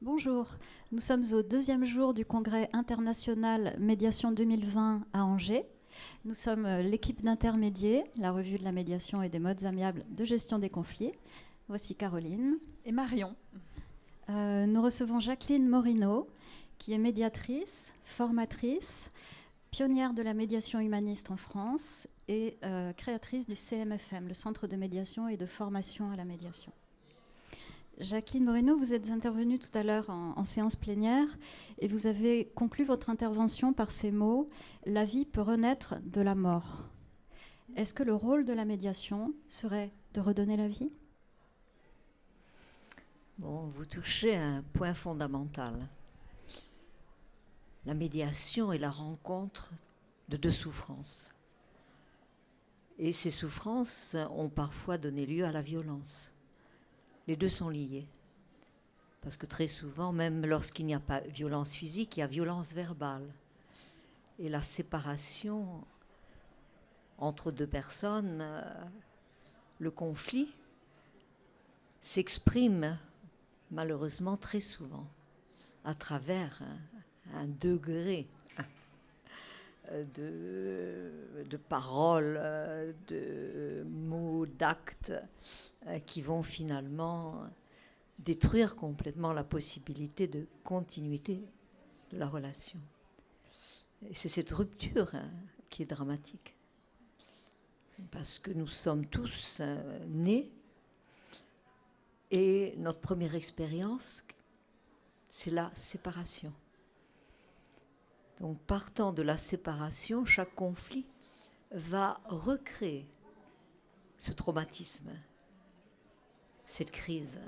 Bonjour, nous sommes au deuxième jour du congrès international Médiation 2020 à Angers. Nous sommes l'équipe d'Intermédiaire, la revue de la médiation et des modes amiables de gestion des conflits. Voici Caroline. Et Marion. Nous recevons Jacqueline Morino, qui est médiatrice, formatrice, pionnière de la médiation humaniste en France et créatrice du CMFM, le Centre de médiation et de formation à la médiation. Jacqueline Morino, vous êtes intervenue tout à l'heure en séance plénière et vous avez conclu votre intervention par ces mots « La vie peut renaître de la mort ». Est-ce que le rôle de la médiation serait de redonner la vie ? Bon, vous touchez à un point fondamental. La médiation est la rencontre de deux souffrances. Et ces souffrances ont parfois donné lieu à la violence. Les deux sont liés. Parce que très souvent, même lorsqu'il n'y a pas violence physique, il y a violence verbale. Et la séparation entre deux personnes, le conflit, s'exprime malheureusement très souvent à travers un degré de paroles, de mots, d'actes qui vont finalement détruire complètement la possibilité de continuité de la relation. Et c'est cette rupture qui est dramatique. Parce que nous sommes tous nés et notre première expérience, c'est la séparation. Donc, partant de la séparation, chaque conflit va recréer ce traumatisme, cette crise.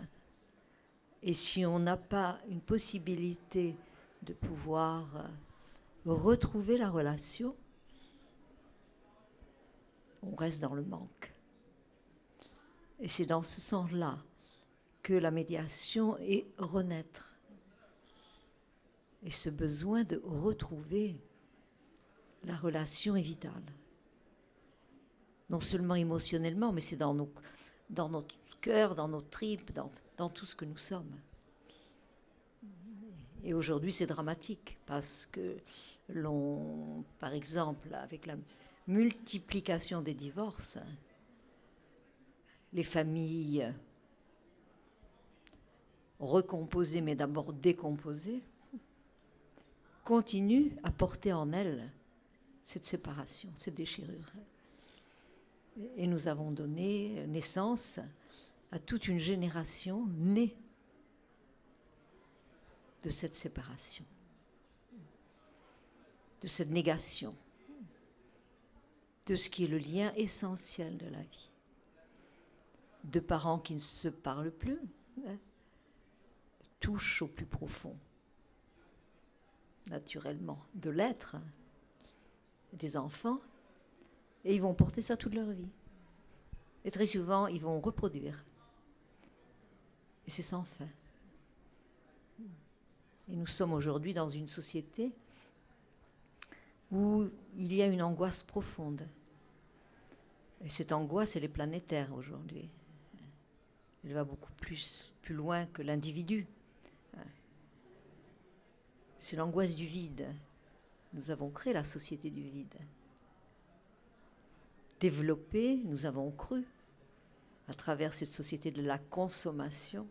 Et si on n'a pas une possibilité de pouvoir retrouver la relation, on reste dans le manque. Et c'est dans ce sens-là que la médiation est renaître. Et ce besoin de retrouver la relation est vital. Non seulement émotionnellement, mais c'est dans notre cœur, dans nos tripes, dans tout ce que nous sommes. Et aujourd'hui, c'est dramatique parce que par exemple, avec la multiplication des divorces, les familles recomposées, mais d'abord décomposées, continuent à porter en elles cette séparation, cette déchirure. Et nous avons donné naissance à toute une génération née de cette séparation, de cette négation, de ce qui est le lien essentiel de la vie. De parents qui ne se parlent plus, touchent au plus profond, naturellement, de l'être des enfants, et ils vont porter ça toute leur vie. Et très souvent, ils vont reproduire. Et c'est sans fin. Et nous sommes aujourd'hui dans une société où il y a une angoisse profonde. Et cette angoisse, elle est planétaire aujourd'hui. Elle va beaucoup plus loin que l'individu. C'est l'angoisse du vide. Nous avons créé la société du vide. Développée, nous avons cru, à travers cette société de la consommation,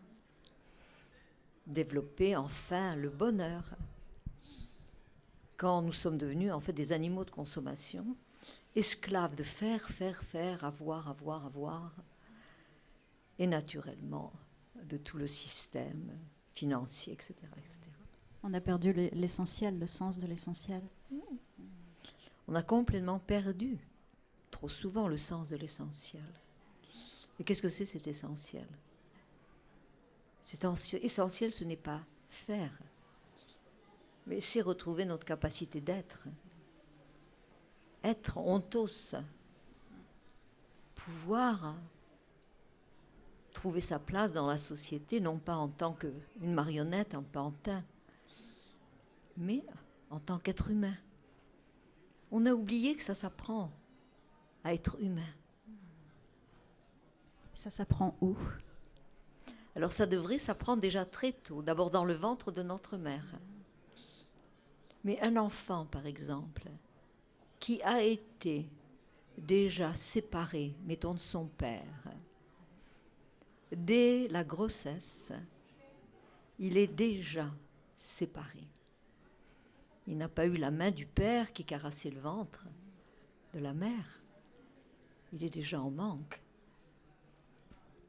développer enfin le bonheur. Quand nous sommes devenus en fait des animaux de consommation, esclaves de faire, avoir, et naturellement de tout le système financier, etc., etc. On a perdu l'essentiel, le sens de l'essentiel. On a complètement perdu, trop souvent, le sens de l'essentiel. Et qu'est-ce que c'est cet essentiel ? Cet essentiel, ce n'est pas faire, mais c'est retrouver notre capacité d'être. Être ontos, pouvoir trouver sa place dans la société, non pas en tant qu'une marionnette, un pantin, mais en tant qu'être humain. On a oublié que ça s'apprend à être humain. Ça s'apprend où ? Alors ça devrait s'apprendre déjà très tôt, d'abord dans le ventre de notre mère. Mais un enfant, par exemple, qui a été déjà séparé, mettons, de son père, dès la grossesse, il est déjà séparé. Il n'a pas eu la main du père qui caressait le ventre de la mère. Il est déjà en manque.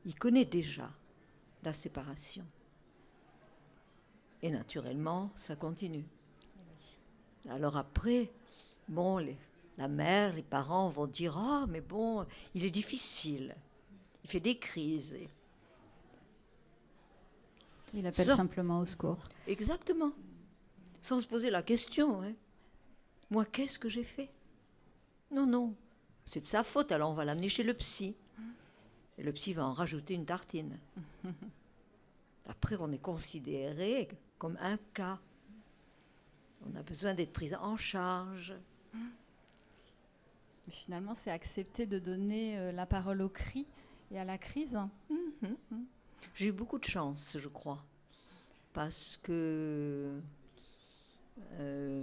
Il connaît déjà la séparation. Et naturellement, ça continue. Alors après, bon, la mère, les parents vont dire « Ah, mais bon, il est difficile. Il fait des crises. » Il appelle simplement au secours. Exactement. Sans se poser la question. Hein. Moi, qu'est-ce que j'ai fait? Non, c'est de sa faute, alors on va l'amener chez le psy. Et le psy va en rajouter une tartine. Après, on est considéré comme un cas. On a besoin d'être pris en charge. Mais finalement, c'est accepter de donner la parole au cri et à la crise. J'ai eu beaucoup de chance, je crois, parce que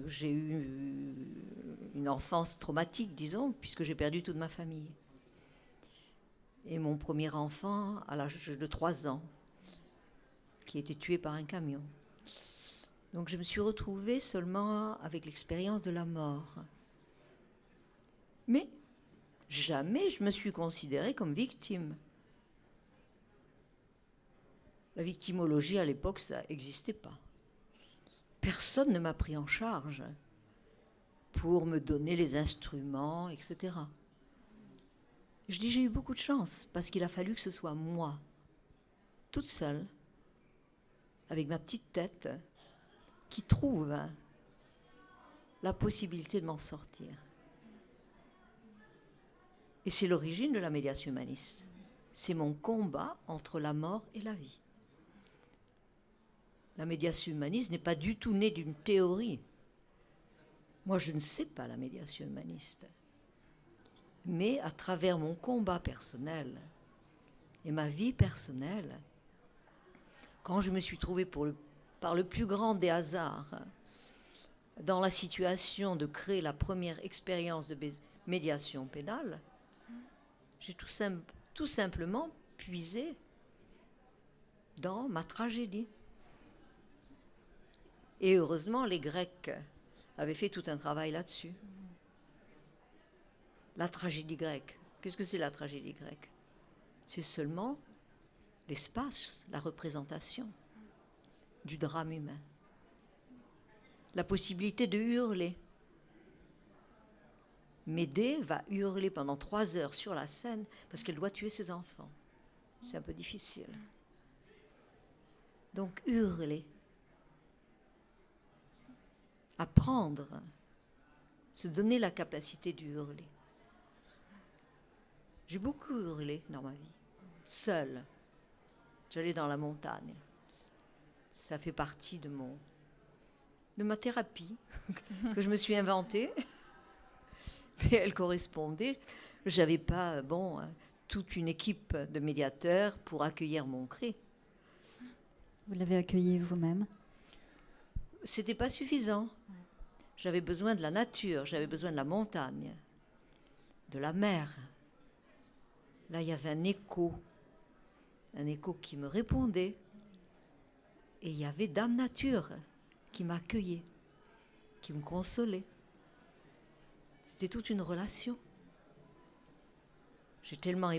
j'ai eu une enfance traumatique, disons, puisque j'ai perdu toute ma famille. Et mon premier enfant, à l'âge de 3 ans, qui a été tué par un camion. Donc je me suis retrouvée seulement avec l'expérience de la mort. Mais jamais je me suis considérée comme victime. La victimologie, à l'époque, ça n'existait pas. Personne ne m'a pris en charge pour me donner les instruments, etc. Je dis, j'ai eu beaucoup de chance, parce qu'il a fallu que ce soit moi, toute seule, avec ma petite tête, qui trouve la possibilité de m'en sortir. Et c'est l'origine de la médiation humaniste. C'est mon combat entre la mort et la vie. La médiation humaniste n'est pas du tout née d'une théorie. Moi, je ne sais pas la médiation humaniste. Mais à travers mon combat personnel et ma vie personnelle, quand je me suis trouvée par le plus grand des hasards dans la situation de créer la première expérience de médiation pénale, j'ai tout simplement puisé dans ma tragédie. Et heureusement, les Grecs avaient fait tout un travail là-dessus. La tragédie grecque. Qu'est-ce que c'est la tragédie grecque? C'est seulement l'espace, la représentation du drame humain. La possibilité de hurler. Médée va hurler pendant 3 heures sur la scène parce qu'elle doit tuer ses enfants. C'est un peu difficile. Donc hurler. Apprendre. Se donner la capacité de hurler. J'ai beaucoup hurlé dans ma vie. Seule. J'allais dans la montagne. Ça fait partie de ma thérapie que je me suis inventée. Mais elle correspondait. Je n'avais pas, toute une équipe de médiateurs pour accueillir mon cri. Vous l'avez accueilli vous-même? C'était pas suffisant. J'avais besoin de la nature, j'avais besoin de la montagne, de la mer. Là, il y avait un écho qui me répondait. Et il y avait Dame Nature qui m'accueillait, qui me consolait. C'était toute une relation. J'ai tellement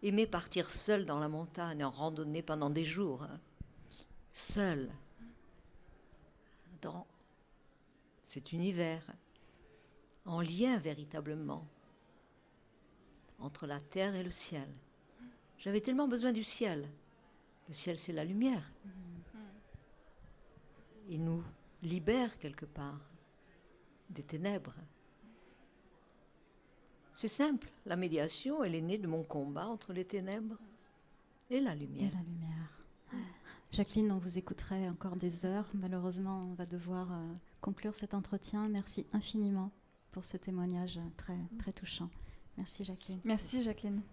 aimé partir seule dans la montagne, en randonnée pendant des jours. Seule. Dans cet univers, en lien véritablement entre la terre et le ciel. J'avais tellement besoin du ciel. Le ciel, c'est la lumière. Il nous libère quelque part des ténèbres. C'est simple, la médiation, elle est née de mon combat entre les ténèbres et la lumière. Et la lumière. Jacqueline, on vous écouterait encore des heures. Malheureusement, on va devoir conclure cet entretien. Merci infiniment pour ce témoignage très, très touchant. Merci Jacqueline. Merci Jacqueline.